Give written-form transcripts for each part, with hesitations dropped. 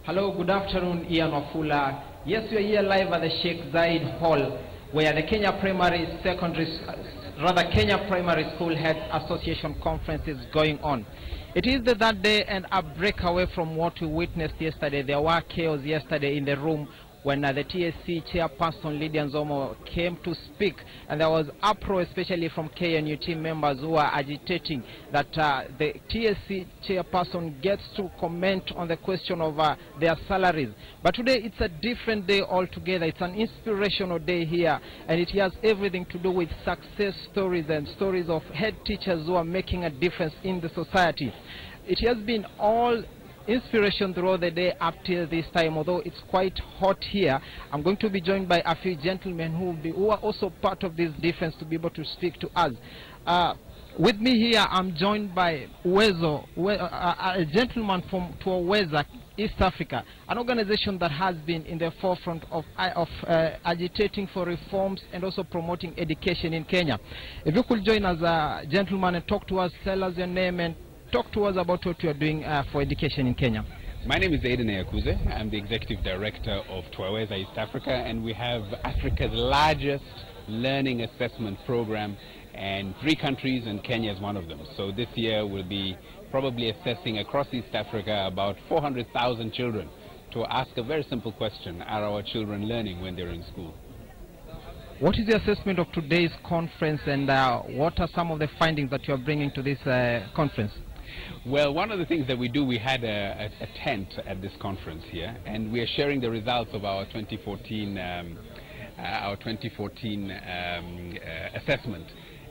Hello, good afternoon, Ian Wafula. Yes, we are here live at the Sheikh Zayed Hall, where the Kenya Primary School Heads Association Conference is going on. It is the third day and a breakaway from what we witnessed yesterday. There were chaos yesterday in the room when the TSC chairperson Lydia Nzomo came to speak, and there was uproar, especially from KNU team members who are agitating that the TSC chairperson gets to comment on the question of their salaries. But today it's a different day altogether. It's an inspirational day here, and it has everything to do with success stories and stories of head teachers who are making a difference in the society. It has been all inspiration throughout the day up till this time, although it's quite hot here. I'm going to be joined by a few gentlemen who are also part of this defense to be able to speak to us. With me here, I'm joined by Uwezo, a gentleman from Tuaweza, East Africa, an organization that has been in the forefront of agitating for reforms and also promoting education in Kenya. If you could join us, gentlemen, and talk to us, tell us your name and talk to us about what you are doing for education in Kenya. My name is Aiden Yakuze. I'm the Executive Director of Tuaweza East Africa, and we have Africa's largest learning assessment program in 3 countries, and Kenya is one of them. So this year we'll be probably assessing across East Africa about 400,000 children to ask a very simple question: are our children learning when they're in school? What is the assessment of today's conference, and what are some of the findings that you are bringing to this conference? Well, one of the things that we do, we had a tent at this conference here, and we are sharing the results of our 2014 assessment.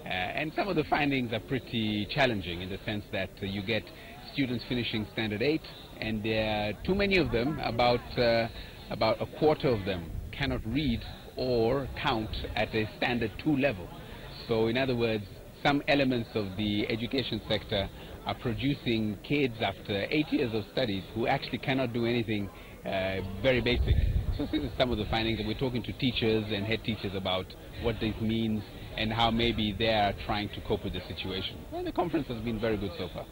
And some of the findings are pretty challenging in the sense that you get students finishing standard 8, and there are too many of them, about a quarter of them cannot read or count at a standard 2 level. So in other words, some elements of the education sector are producing kids after 8 years of studies who actually cannot do anything very basic. So this is some of the findings, that we're talking to teachers and head teachers about what this means and how maybe they are trying to cope with the situation. Well, the conference has been very good so far.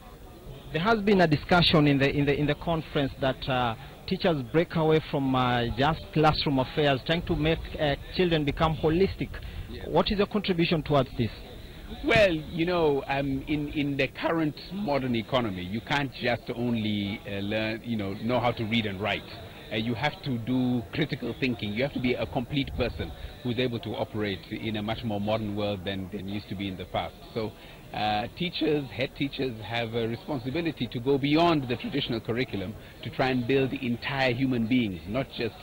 There has been a discussion in the conference that teachers break away from just classroom affairs, trying to make children become holistic. Yeah. What is your contribution towards this? Well, you know, in the current modern economy, you can't just only know how to read and write. You have to do critical thinking. You have to be a complete person who's able to operate in a much more modern world than used to be in the past. So teachers, head teachers, have a responsibility to go beyond the traditional curriculum to try and build entire human beings, not just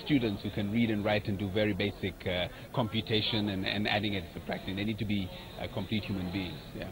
students who can read and write and do very basic computation and adding and subtracting. They need to be complete human beings. Yeah.